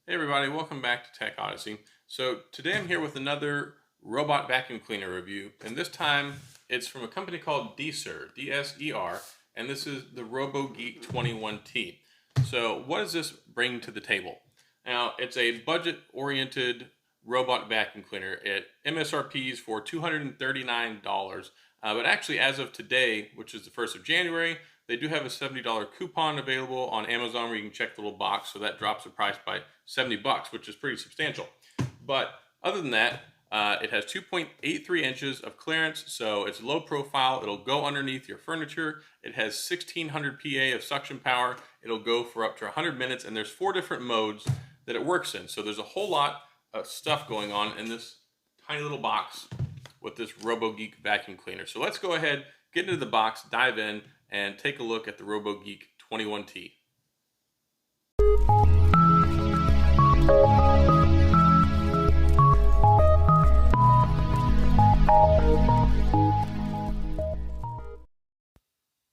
Hey everybody, welcome back to Tech Odyssey. So today I'm here with another robot vacuum cleaner review, and this time it's from a company called DSER, D-S-E-R, and this is the Robogeek 21T. So what does this bring to the table? Now, it's a budget-oriented robot vacuum cleaner. It MSRPs for $239, but actually as of today, which is the 1st of January, they do have a $70 coupon available on Amazon where you can check the little box, so that drops the price by 70 bucks, which is pretty substantial. But other than that, it has 2.83 inches of clearance, so it's low profile. It'll go underneath your furniture. It has 1600 PA of suction power. It'll go for up to 100 minutes, and there's 4 different modes that it works in. So there's a whole lot of stuff going on in this tiny little box with this Robogeek vacuum cleaner. So let's go ahead, get into the box, dive in, and take a look at the Robogeek 21T.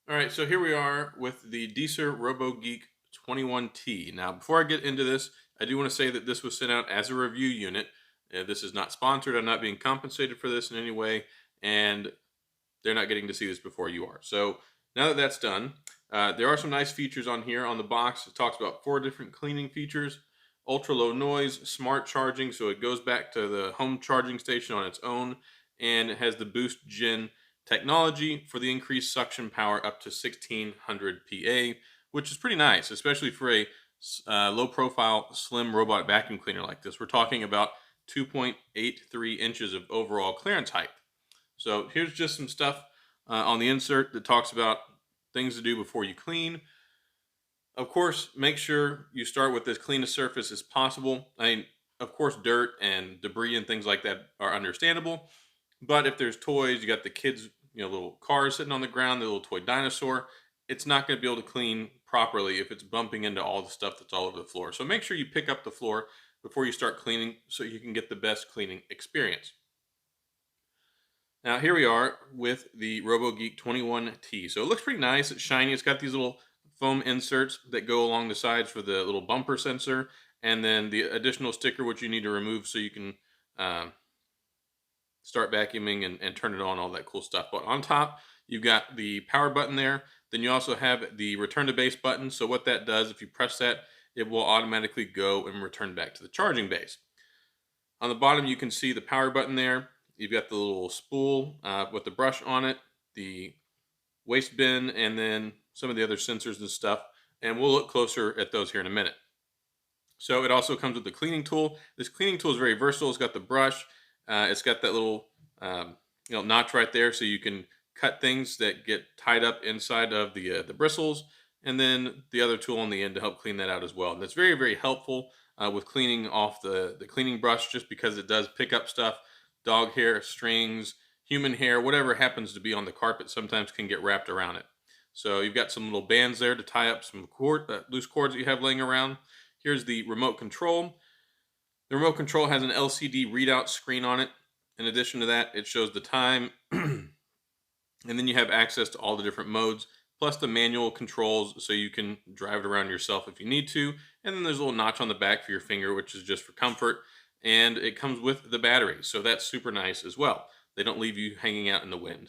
All right, so here we are with the DSER Robogeek 21T. Now, before I get into this, I do want to say that this was sent out as a review unit. This is not sponsored. I'm not being compensated for this in any way, and they're not getting to see this before you are. So now that that's done, there are some nice features on here. On the box, it talks about 4 different cleaning features: ultra low noise, smart charging, so it goes back to the home charging station on its own, and it has the Boost Gen technology for the increased suction power up to 1600 PA, which is pretty nice, especially for a low profile slim robot vacuum cleaner like this. We're talking about 2.83 inches of overall clearance height. So here's just some stuff on the insert that talks about things to do before you clean. Of course, make sure you start with as clean a surface as possible. I mean, of course, dirt and debris and things like that are understandable. But if there's toys, you got the kids, little cars sitting on the ground, the little toy dinosaur, it's not going to be able to clean properly if it's bumping into all the stuff that's all over the floor. So make sure you pick up the floor before you start cleaning so you can get the best cleaning experience. Now here we are with the Robogeek 21T. So it looks pretty nice. It's shiny. It's got these little foam inserts that go along the sides for the little bumper sensor, and then the additional sticker which you need to remove so you can start vacuuming and turn it on, all that cool stuff. But on top, you've got the power button there. Then you also have the return to base button. So what that does, if you press that, it will automatically go and return back to the charging base. On the bottom, you can see the power button there. You've got the little spool with the brush on it, the waste bin, and then some of the other sensors and stuff. And we'll look closer at those here in a minute. So it also comes with the cleaning tool. This cleaning tool is very versatile. It's got the brush. It's got that little notch right there, so you can cut things that get tied up inside of the bristles, and then the other tool on the end to help clean that out as well. And that's very, very helpful with cleaning off the cleaning brush, just because it does pick up stuff. Dog hair, strings, human hair, whatever happens to be on the carpet sometimes can get wrapped around it. So you've got some little bands there to tie up some loose cords that you have laying around. Here's the remote control. The remote control has an LCD readout screen on it. In addition to that, it shows the time, and then you have access to all the different modes, plus the manual controls so you can drive it around yourself if you need to. And then there's a little notch on the back for your finger, which is just for comfort. And it comes with the battery, so that's super nice as well. They don't leave you hanging out in the wind.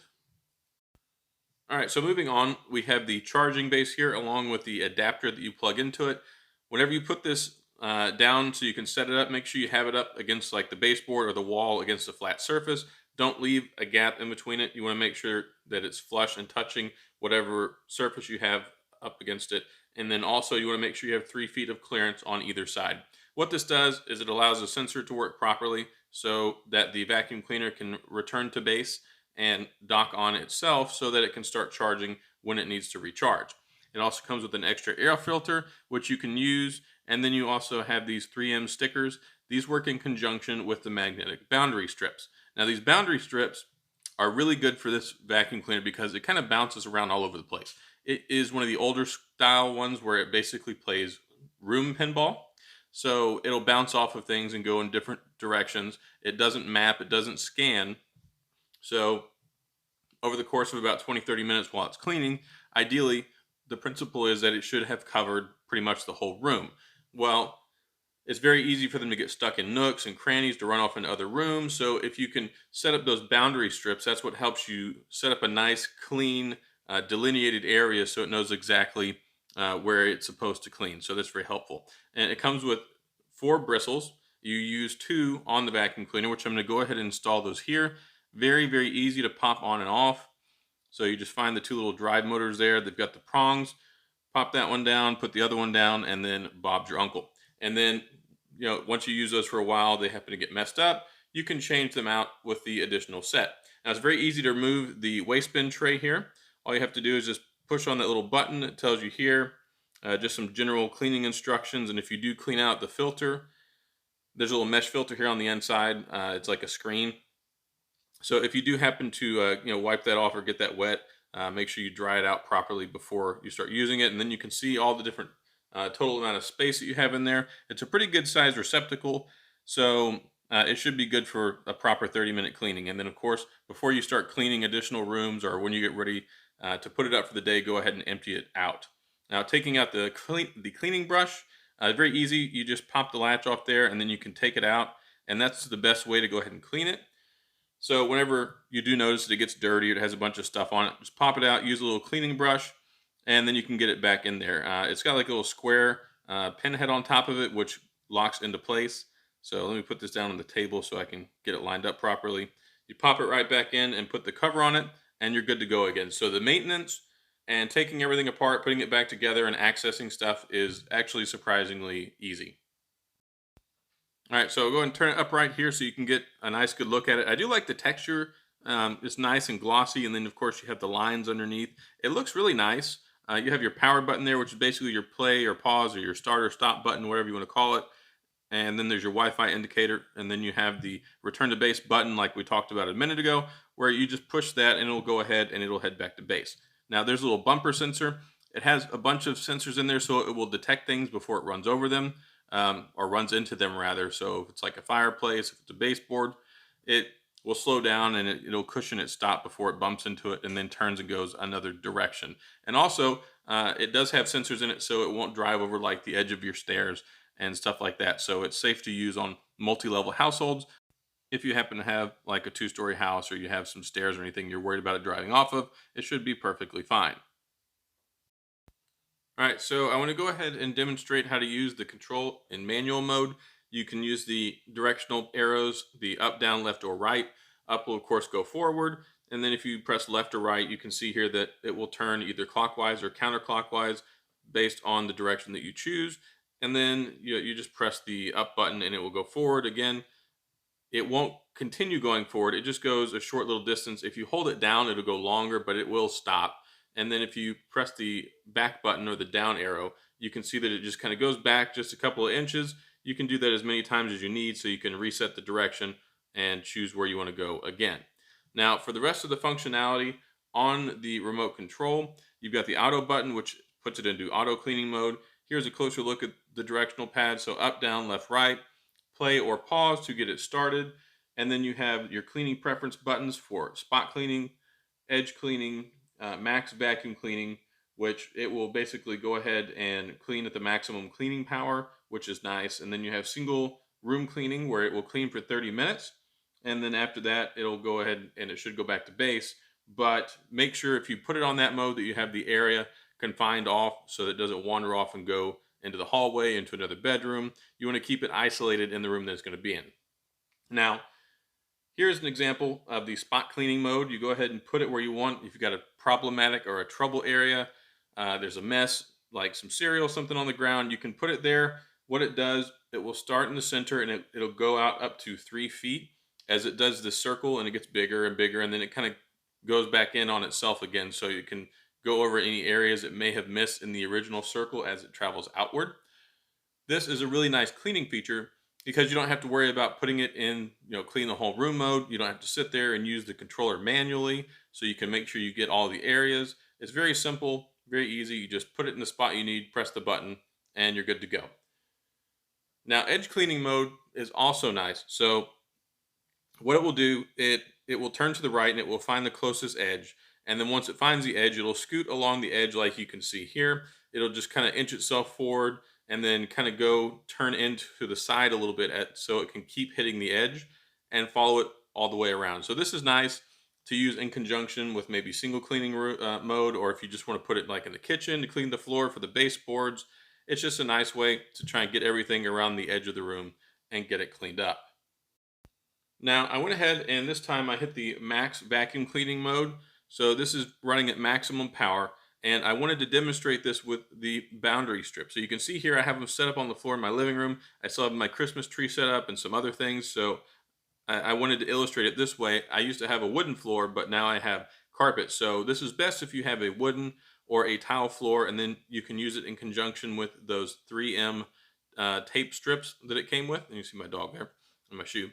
All right, so moving on, we have the charging base here along with the adapter that you plug into it. Whenever you put this down so you can set it up, make sure you have it up against like the baseboard or the wall against a flat surface. Don't leave a gap in between it. You want to make sure that it's flush and touching whatever surface you have up against it. And then also you want to make sure you have 3 feet of clearance on either side. What this does is it allows the sensor to work properly so that the vacuum cleaner can return to base and dock on itself so that it can start charging when it needs to recharge. It also comes with an extra air filter, which you can use. And then you also have these 3M stickers. These work in conjunction with the magnetic boundary strips. Now, these boundary strips are really good for this vacuum cleaner because it kind of bounces around all over the place. It is one of the older style ones where it basically plays room pinball. So it'll bounce off of things and go in different directions. It doesn't map, it doesn't scan. So over the course of about 20-30 minutes while it's cleaning, ideally, the principle is that it should have covered pretty much the whole room. Well, It's very easy for them to get stuck in nooks and crannies to run off into other rooms. So if you can set up those boundary strips, that's what helps you set up a nice, clean, delineated area so it knows exactly where it's supposed to clean. So that's very helpful. And it comes with 4 bristles. You use 2 on the vacuum cleaner, which I'm going to go ahead and install those here. Very, very easy to pop on and off. So you just find the 2 little drive motors there. They've got the prongs. Pop that one down, put the other one down, and then Bob's your uncle. And then, once you use those for a while, they happen to get messed up, you can change them out with the additional set. Now, it's very easy to remove the waste bin tray here. All you have to do is just push on that little button. It tells you here just some general cleaning instructions. And if you do clean out the filter, there's a little mesh filter here on the inside. It's like a screen. So if you do happen to wipe that off or get that wet, make sure you dry it out properly before you start using it, and then you can see all the different total amount of space that you have in there. It's a pretty good size receptacle, so it should be good for a proper 30-minute cleaning. And then, of course, before you start cleaning additional rooms or when you get ready to put it up for the day, go ahead and empty it out. Now, taking out the cleaning brush, very easy. You just pop the latch off there, and then you can take it out, and that's the best way to go ahead and clean it. So whenever you do notice that it gets dirty, it has a bunch of stuff on it, just pop it out, use a little cleaning brush, and then you can get it back in there. It's got like a little square pin head on top of it, which locks into place. So let me put this down on the table so I can get it lined up properly. You pop it right back in and put the cover on it, and you're good to go again. So the maintenance and taking everything apart, putting it back together, and accessing stuff is actually surprisingly easy. All right, so go ahead and turn it up right here so you can get a nice good look at it. I do like the texture. It's nice and glossy, and then of course you have the lines underneath. It looks really nice. You have your power button there, which is basically your play or pause or your start or stop button, whatever you want to call it. And then there's your Wi-Fi indicator, and then you have the return to base button like we talked about a minute ago, where you just push that and it'll go ahead and it'll head back to base. Now there's a little bumper sensor. It has a bunch of sensors in there, so it will detect things before it runs over them. Or runs into them rather. So if it's like a fireplace, if it's a baseboard, it will slow down and it'll cushion its stop before it bumps into it and then turns and goes another direction. And also, it does have sensors in it, so it won't drive over like the edge of your stairs and stuff like that. So it's safe to use on multi-level households. If you happen to have like a 2-story house or you have some stairs or anything you're worried about it driving off of, it should be perfectly fine. All right, so I want to go ahead and demonstrate how to use the control in manual mode. You can use the directional arrows, the up, down, left, or right. Up will, of course, go forward. And then if you press left or right, you can see here that it will turn either clockwise or counterclockwise based on the direction that you choose. And then you just press the up button and it will go forward again. It won't continue going forward. It just goes a short little distance. If you hold it down, it'll go longer, but it will stop. And then if you press the back button or the down arrow, you can see that it just kind of goes back just a couple of inches. You can do that as many times as you need so you can reset the direction and choose where you want to go again. Now, for the rest of the functionality on the remote control, you've got the auto button, which puts it into auto cleaning mode. Here's a closer look at the directional pad. So up, down, left, right, play or pause to get it started. And then you have your cleaning preference buttons for spot cleaning, edge cleaning, max vacuum cleaning, which it will basically go ahead and clean at the maximum cleaning power, which is nice. And then you have single room cleaning where it will clean for 30 minutes. And then after that, it'll go ahead and it should go back to base. But make sure if you put it on that mode that you have the area confined off so that it doesn't wander off and go into the hallway, into another bedroom. You want to keep it isolated in the room that it's going to be in. Now, here's an example of the spot cleaning mode. You go ahead and put it where you want. If you've got a problematic or a trouble area, there's a mess, like some cereal, something on the ground, you can put it there. What it does, it will start in the center and it'll go out up to 3 feet as it does this circle, and it gets bigger and bigger, and then it kind of goes back in on itself again, so you can go over any areas it may have missed in the original circle as it travels outward. This is a really nice cleaning feature because you don't have to worry about putting it in, clean the whole room mode. You don't have to sit there and use the controller manually, so you can make sure you get all the areas. It's very simple, very easy. You just put it in the spot you need, press the button, and you're good to go. Now, edge cleaning mode is also nice. So what it will do, it will turn to the right and it will find the closest edge. And then once it finds the edge, it'll scoot along the edge like you can see here. It'll just kind of inch itself forward and then kind of turn into the side a little bit so it can keep hitting the edge and follow it all the way around. So this is nice to use in conjunction with maybe single cleaning mode, or if you just want to put it like in the kitchen to clean the floor for the baseboards. It's just a nice way to try and get everything around the edge of the room and get it cleaned up. Now I went ahead and this time I hit the max vacuum cleaning mode. So this is running at maximum power, and I wanted to demonstrate this with the boundary strip. So you can see here I have them set up on the floor in my living room. I still have my Christmas tree set up and some other things. So I wanted to illustrate it this way. I used to have a wooden floor, but now I have carpet. So this is best if you have a wooden or a tile floor, and then you can use it in conjunction with those 3M tape strips that it came with. And you see my dog there and my shoe.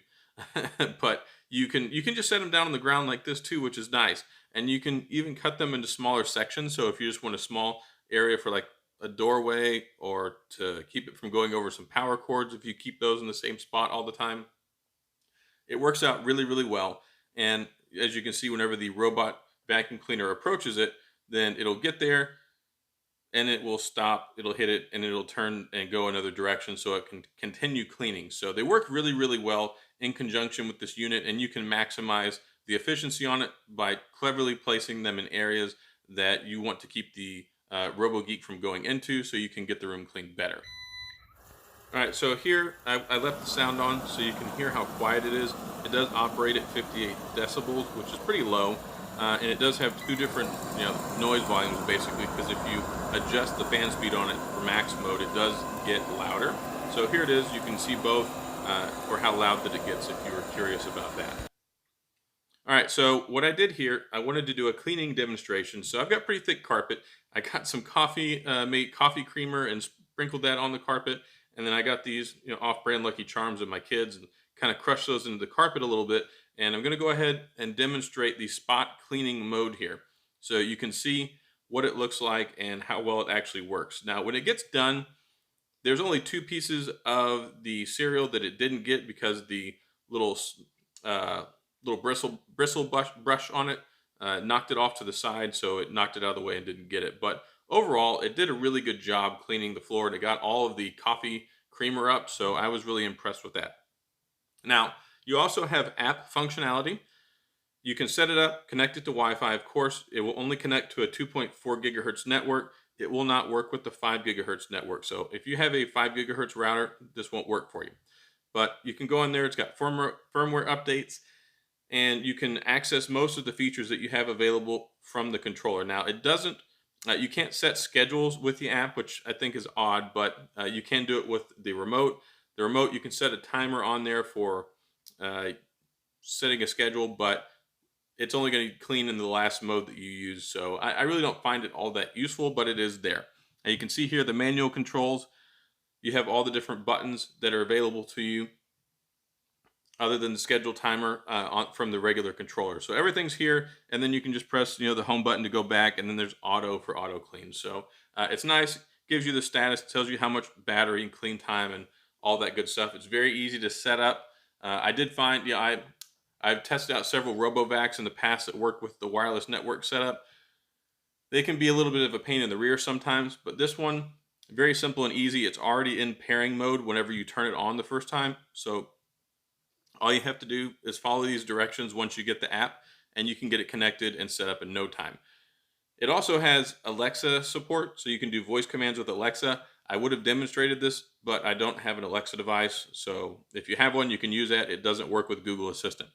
But you can just set them down on the ground like this too, which is nice. And you can even cut them into smaller sections. So if you just want a small area for like a doorway, or to keep it from going over some power cords, if you keep those in the same spot all the time, it works out really, really well. And as you can see, whenever the robot vacuum cleaner approaches it, then it'll get there and it will stop, it'll hit it, and it'll turn and go another direction so it can continue cleaning. So they work really, really well in conjunction with this unit, and you can maximize the efficiency on it by cleverly placing them in areas that you want to keep the Robogeek from going into, so you can get the room cleaned better. All right, so here I left the sound on so you can hear how quiet it is. It does operate at 58 decibels, which is pretty low, and it does have two different noise volumes basically, because if you adjust the fan speed on it for max mode, it does get louder. So here it is. You can see both, or how loud that it gets if you were curious about that. All right, so what I did here, I wanted to do a cleaning demonstration. So I've got pretty thick carpet. I got some made coffee creamer and sprinkled that on the carpet. And then I got these off-brand Lucky Charms of my kids and kind of crushed those into the carpet a little bit. And I'm going to go ahead and demonstrate the spot cleaning mode here, so you can see what it looks like and how well it actually works. Now, when it gets done, there's only two pieces of the cereal that it didn't get, because the little bristle brush on it knocked it off to the side, so it knocked it out of the way and didn't get it. But overall, it did a really good job cleaning the floor, and it got all of the coffee creamer up, so I was really impressed with that. Now, you also have app functionality. You can set it up, connect it to Wi-Fi. Of course, it will only connect to a 2.4 gigahertz network. It will not work with the 5 gigahertz network. So if you have a 5 gigahertz router, this won't work for you. But you can go in there. It's got firmware updates, and you can access most of the features that you have available from the controller. Now, it doesn't, you can't set schedules with the app, which I think is odd, but you can do it with the remote. The remote, you can set a timer on there for setting a schedule, but it's only going to clean in the last mode that you use. So I really don't find it all that useful, but it is there. And you can see here the manual controls. You have all the different buttons that are available to you, other than the schedule timer from the regular controller. So everything's here, and then you can just press the home button to go back, and then there's auto for auto clean. So it's nice, gives you the status, tells you how much battery and clean time and all that good stuff. It's very easy to set up. I did find, I've tested out several RoboVacs in the past that work with the wireless network setup. They can be a little bit of a pain in the rear sometimes, but this one, very simple and easy. It's already in pairing mode whenever you turn it on the first time. So all you have to do is follow these directions once you get the app, and you can get it connected and set up in no time. It also has Alexa support, so you can do voice commands with Alexa. I would have demonstrated this, but I don't have an Alexa device. So if you have one, you can use that. It doesn't work with Google Assistant.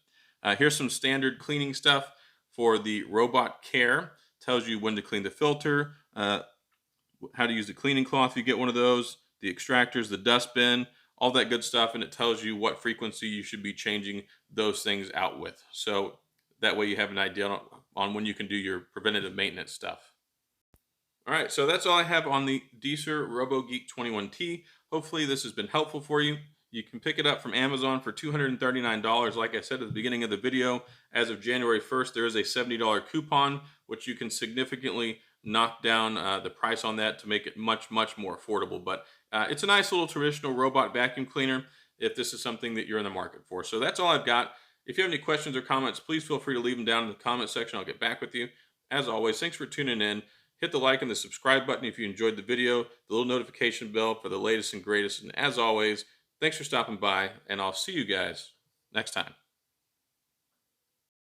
Here's some standard cleaning stuff for the Robot Care. Tells you when to clean the filter, how to use the cleaning cloth if you get one of those, the extractors, the dustbin, all that good stuff, and it tells you what frequency you should be changing those things out with. So that way you have an idea on when you can do your preventative maintenance stuff. All right, so that's all I have on the DSER Robogeek 21T. Hopefully this has been helpful for you. You can pick it up from Amazon for $239. Like I said at the beginning of the video, as of January 1st, there is a $70 coupon, which you can significantly knock down the price on that to make it much, much more affordable. But it's a nice little traditional robot vacuum cleaner if this is something that you're in the market for. So that's all I've got. If you have any questions or comments, please feel free to leave them down in the comment section. I'll get back with you. As always, thanks for tuning in. Hit the like and the subscribe button if you enjoyed the video, the little notification bell for the latest and greatest. And as always, thanks for stopping by, and I'll see you guys next time.